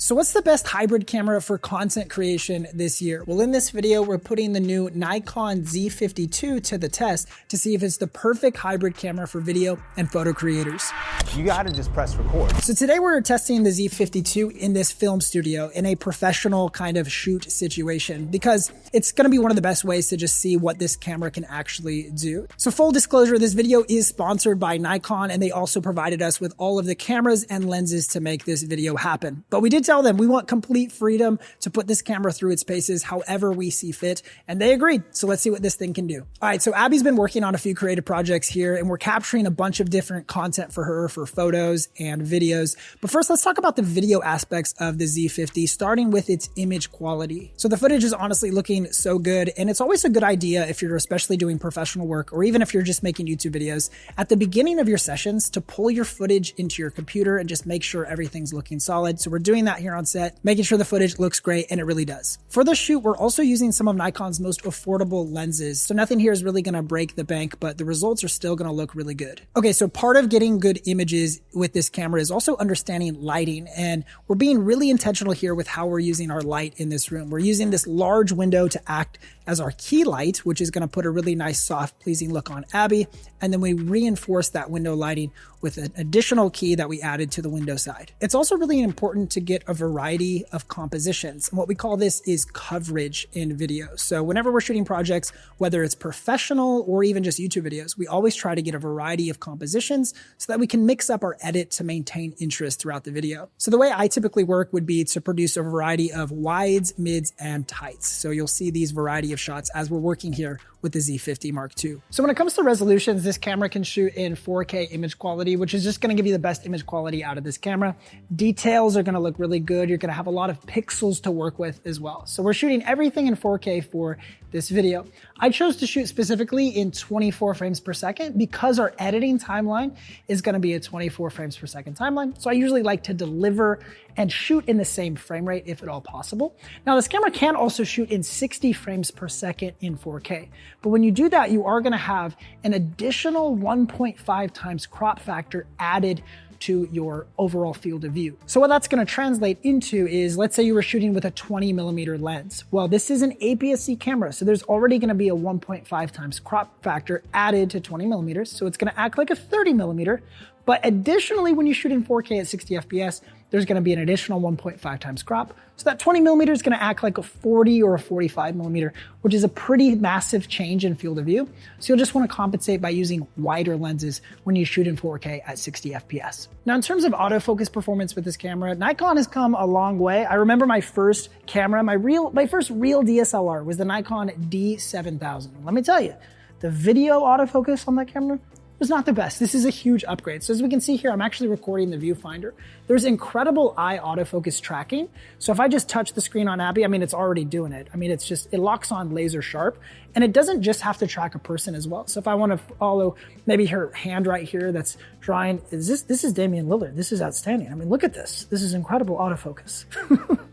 So what's the best hybrid camera for content creation this year? Well, in this video, we're putting the new Nikon Z52 to the test to see if it's the perfect hybrid camera for video and photo creators. You gotta just press record. So today we're testing the Z52 in this film studio in a professional kind of shoot situation because it's gonna be one of the best ways to just see what this camera can actually do. So full disclosure, this video is sponsored by Nikon, and they also provided us with all of the cameras and lenses to make this video happen. But we did tell them we want complete freedom to put this camera through its paces however we see fit, and they agreed. So let's see what this thing can do. All right, so Abby's been working on a few creative projects here, and we're capturing a bunch of different content for her for photos and videos. But first, let's talk about the video aspects of the Z50, starting with its image quality. So the footage is honestly looking so good, and it's always a good idea if you're especially doing professional work, or even if you're just making YouTube videos, at the beginning of your sessions to pull your footage into your computer and just make sure everything's looking solid. So we're doing that here on set, making sure the footage looks great, and it really does. For the shoot, we're also using some of Nikon's most affordable lenses. So nothing here is really gonna break the bank, but the results are still gonna look really good. Okay, so part of getting good images with this camera is also understanding lighting, and we're being really intentional here with how we're using our light in this room. We're using this large window to act as our key light, which is gonna put a really nice, soft, pleasing look on Abby, and then we reinforce that window lighting with an additional key that we added to the window side. It's also really important to get a variety of compositions, and what we call this is coverage in video. So whenever we're shooting projects, whether it's professional or even just YouTube videos, we always try to get a variety of compositions so that we can mix up our edit to maintain interest throughout the video. So the way I typically work would be to produce a variety of wides, mids, and tights. So you'll see these variety of shots as we're working here with the Z50 Mark II. So when it comes to resolutions, this camera can shoot in 4K image quality, which is just gonna give you the best image quality out of this camera. Details are gonna look really good. You're gonna have a lot of pixels to work with as well. So we're shooting everything in 4K for this video. I chose to shoot specifically in 24 frames per second because our editing timeline is gonna be a 24 frames per second timeline. So I usually like to deliver and shoot in the same frame rate if at all possible. Now this camera can also shoot in 60 frames per second in 4K. But when you do that, you are gonna have an additional 1.5 times crop factor added to your overall field of view. So what that's gonna translate into is, let's say you were shooting with a 20mm lens. Well, this is an APS-C camera, so there's already gonna be a 1.5 times crop factor added to 20mm, so it's gonna act like a 30mm. But additionally, when you shoot in 4K at 60 FPS, there's gonna be an additional 1.5 times crop. So that 20mm is gonna act like a 40 or a 45mm, which is a pretty massive change in field of view. So you'll just wanna compensate by using wider lenses when you shoot in 4K at 60 FPS. Now, in terms of autofocus performance with this camera, Nikon has come a long way. I remember my first camera, my first real DSLR was the Nikon D7000. Let me tell you, the video autofocus on that camera was not the best. This is a huge upgrade. So as we can see here, I'm actually recording the viewfinder. There's incredible eye autofocus tracking. So if I just touch the screen on Abby, I mean, it's already doing it. I mean, it locks on laser sharp, and it doesn't just have to track a person as well. So if I want to follow maybe her hand right here that's drawing, this is Damian Lillard. This is outstanding. I mean, look at this. This is incredible autofocus.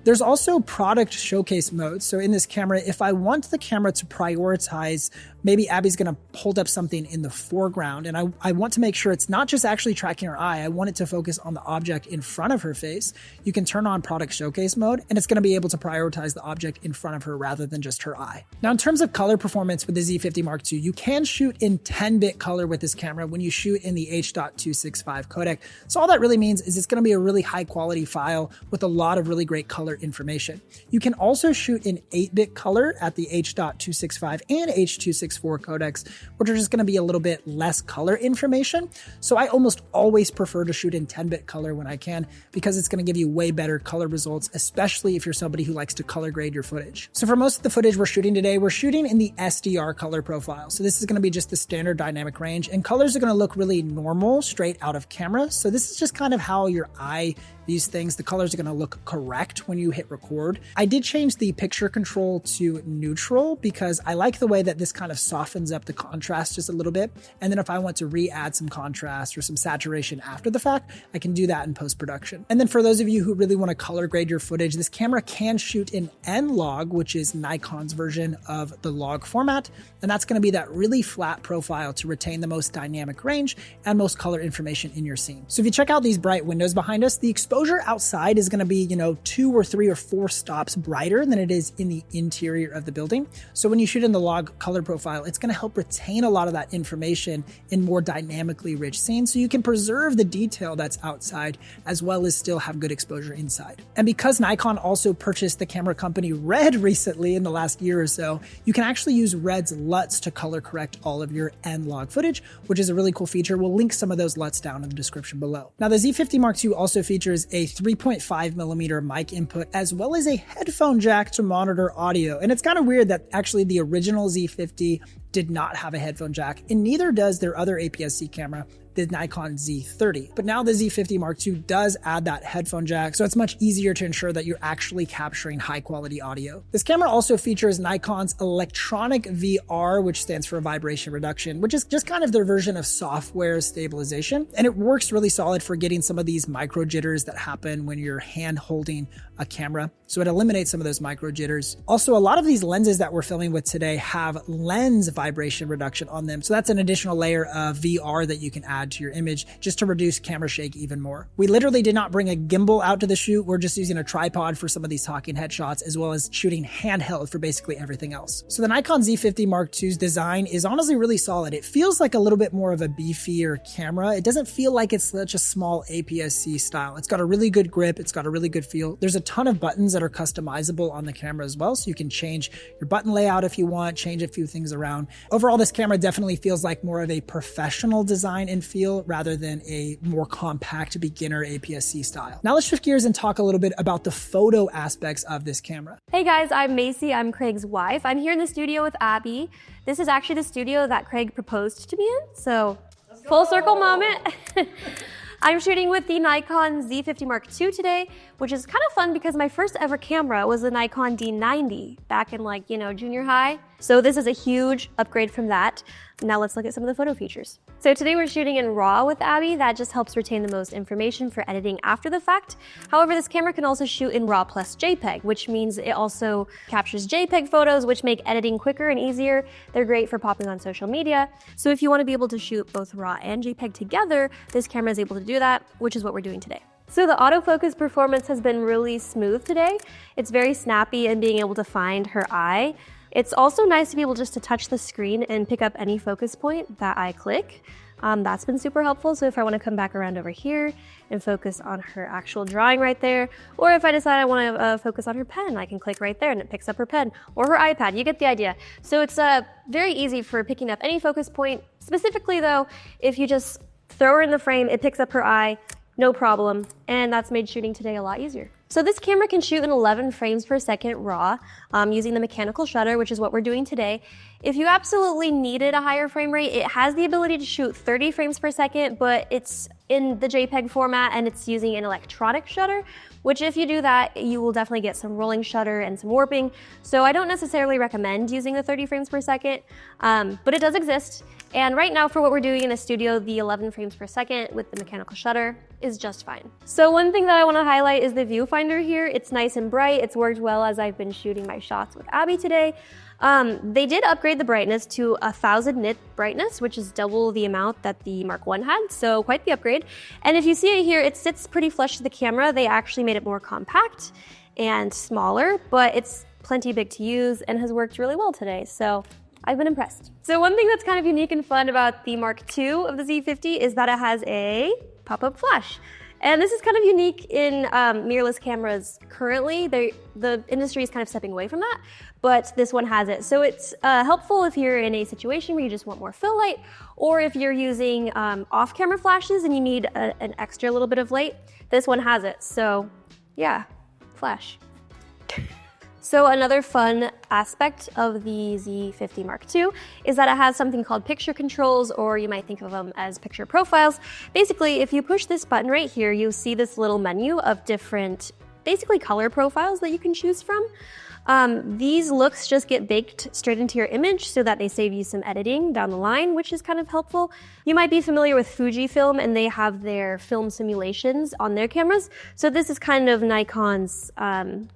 There's also product showcase mode. So in this camera, if I want the camera to prioritize, maybe Abby's gonna hold up something in the foreground, and I want to make sure it's not just actually tracking her eye, I want it to focus on the object in front of her face. You can turn on product showcase mode, and it's gonna be able to prioritize the object in front of her rather than just her eye. Now, in terms of color performance with the Z50 Mark II, you can shoot in 10-bit color with this camera when you shoot in the H.265 codec. So all that really means is it's gonna be a really high quality file with a lot of really great color information. You can also shoot in 8-bit color at the H.265 and H.264 codecs, which are just gonna be a little bit less color information. So I almost always prefer to shoot in 10-bit color when I can, because it's gonna give you way better color results, especially if you're somebody who likes to color grade your footage. So for most of the footage we're shooting today, we're shooting in the SDR color profile. So this is gonna be just the standard dynamic range, and colors are gonna look really normal straight out of camera. So this is just kind of how your eye views things. The colors are gonna look correct when you hit record. I did change the picture control to neutral because I like the way that this kind of softens up the contrast just a little bit. And then if I want to re-add some contrast or some saturation after the fact, I can do that in post-production. And then for those of you who really want to color grade your footage, this camera can shoot in N-Log, which is Nikon's version of the log format. And that's going to be that really flat profile to retain the most dynamic range and most color information in your scene. So if you check out these bright windows behind us, the exposure outside is going to be, 2 or 3 or 4 stops brighter than it is in the interior of the building. So when you shoot in the log color profile, it's going to help retain a lot of that information in more dynamically rich scenes, so you can preserve the detail that's outside as well as still have good exposure inside. And because Nikon also purchased the camera company Red recently in the last year or so, you can actually use Red's LUTs to color correct all of your N-Log footage, which is a really cool feature. We'll link some of those LUTs down in the description below. Now, the Z50 Mark II also features a 3.5mm mic input as well as a headphone jack to monitor audio. And it's kind of weird that actually the original Z50 did not have a headphone jack, and neither does their other APS-C camera, the Nikon Z30. But now the Z50 Mark II does add that headphone jack, so it's much easier to ensure that you're actually capturing high quality audio. This camera also features Nikon's electronic VR, which stands for vibration reduction, which is just kind of their version of software stabilization. And it works really solid for getting some of these micro jitters that happen when you're hand holding a camera. So it eliminates some of those micro jitters. Also, a lot of these lenses that we're filming with today have lens vibration reduction on them. So that's an additional layer of VR that you can add to your image just to reduce camera shake even more. We literally did not bring a gimbal out to the shoot. We're just using a tripod for some of these talking head shots, as well as shooting handheld for basically everything else. So the Nikon Z50 Mark II's design is honestly really solid. It feels like a little bit more of a beefier camera. It doesn't feel like it's such a small APS-C style. It's got a really good grip. It's got a really good feel. There's a ton of buttons that are customizable on the camera as well. So you can change your button layout if you want, change a few things around. Overall, this camera definitely feels like more of a professional design and feel rather than a more compact beginner APS-C style. Now let's shift gears and talk a little bit about the photo aspects of this camera. Hey guys, I'm Macy. I'm Craig's wife. I'm here in the studio with Abby. This is actually the studio that Craig proposed to me in, so full circle moment. I'm shooting with the Nikon Z50 Mark II today, which is kind of fun because my first ever camera was the Nikon D90 back in junior high. So this is a huge upgrade from that. Now let's look at some of the photo features. So today we're shooting in RAW with Abby. That just helps retain the most information for editing after the fact. However, this camera can also shoot in RAW plus JPEG, which means it also captures JPEG photos, which make editing quicker and easier. They're great for popping on social media. So if you want to be able to shoot both RAW and JPEG together, this camera is able to do that, which is what we're doing today. So the autofocus performance has been really smooth today. It's very snappy in being able to find her eye. It's also nice to be able just to touch the screen and pick up any focus point that I click. That's been super helpful. So if I want to come back around over here and focus on her actual drawing right there, or if I decide I want to focus on her pen, I can click right there and it picks up her pen or her iPad. You get the idea. So it's very easy for picking up any focus point. Specifically though, if you just throw her in the frame, it picks up her eye, no problem. And that's made shooting today a lot easier. So this camera can shoot in 11 frames per second RAW using the mechanical shutter, which is what we're doing today. If you absolutely needed a higher frame rate, it has the ability to shoot 30 frames per second, but it's in the JPEG format and it's using an electronic shutter, which if you do that, you will definitely get some rolling shutter and some warping. So I don't necessarily recommend using the 30 frames per second, but it does exist. And right now for what we're doing in the studio, the 11 frames per second with the mechanical shutter is just fine. So one thing that I want to highlight is the viewfinder here. It's nice and bright. It's worked well as I've been shooting my shots with Abby today. They did upgrade the brightness to 1000 nit brightness, which is double the amount that the Mark I had, so quite the upgrade. And if you see it here, it sits pretty flush to the camera. They actually made it more compact and smaller, but it's plenty big to use and has worked really well today, so I've been impressed. So one thing that's kind of unique and fun about the Mark II of the Z50 is that it has a pop-up flash. And this is kind of unique in mirrorless cameras currently. The industry is kind of stepping away from that, but this one has it. So it's helpful if you're in a situation where you just want more fill light, or if you're using off-camera flashes and you need an extra little bit of light, this one has it. So yeah, flash. So another fun aspect of the Z50 Mark II is that it has something called picture controls, or you might think of them as picture profiles. Basically, if you push this button right here, you'll see this little menu of different, basically color profiles that you can choose from. These looks just get baked straight into your image so that they save you some editing down the line, which is kind of helpful. You might be familiar with Fujifilm, and they have their film simulations on their cameras. So this is kind of Nikon's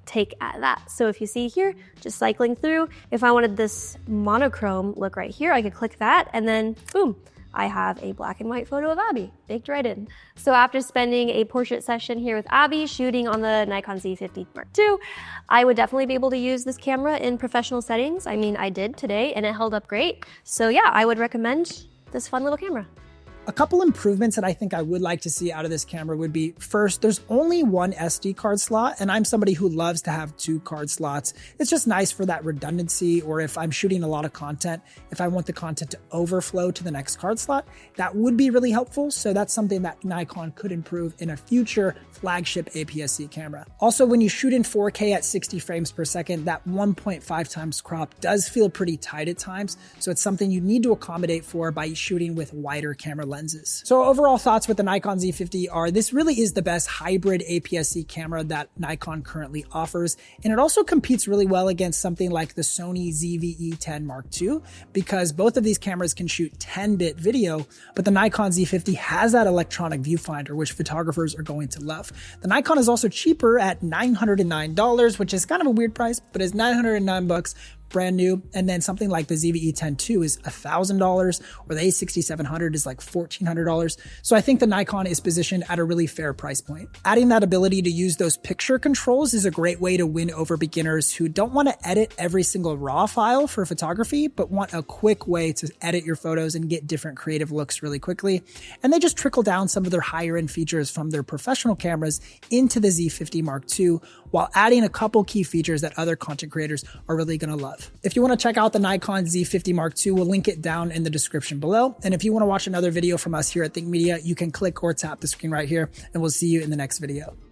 take at that. So if you see here, just cycling through, if I wanted this monochrome look right here, I could click that, and then boom, I have a black and white photo of Abby baked right in. So after spending a portrait session here with Abby shooting on the Nikon Z50 Mark II, I would definitely be able to use this camera in professional settings. I mean, I did today and it held up great. So yeah, I would recommend this fun little camera. A couple improvements that I think I would like to see out of this camera would be, first, there's only one SD card slot, and I'm somebody who loves to have 2 card slots. It's just nice for that redundancy, or if I'm shooting a lot of content, if I want the content to overflow to the next card slot, that would be really helpful. So that's something that Nikon could improve in a future flagship APS-C camera. Also, when you shoot in 4K at 60 frames per second, that 1.5 times crop does feel pretty tight at times. So it's something you need to accommodate for by shooting with wider camera lenses. So overall thoughts with the Nikon Z50 are, this really is the best hybrid APS-C camera that Nikon currently offers. And it also competes really well against something like the Sony ZV-E10 Mark II, because both of these cameras can shoot 10-bit video, but the Nikon Z50 has that electronic viewfinder, which photographers are going to love. The Nikon is also cheaper at $909, which is kind of a weird price, but it's $909 brand new. And then something like the ZV-E10 II is $1,000, or the A6700 is like $1,400. So I think the Nikon is positioned at a really fair price point. Adding that ability to use those picture controls is a great way to win over beginners who don't want to edit every single raw file for photography, but want a quick way to edit your photos and get different creative looks really quickly. And they just trickle down some of their higher end features from their professional cameras into the Z50 Mark II, while adding a couple key features that other content creators are really going to love. If you want to check out the Nikon Z50 Mark II, we'll link it down in the description below. And if you want to watch another video from us here at Think Media, you can click or tap the screen right here, and we'll see you in the next video.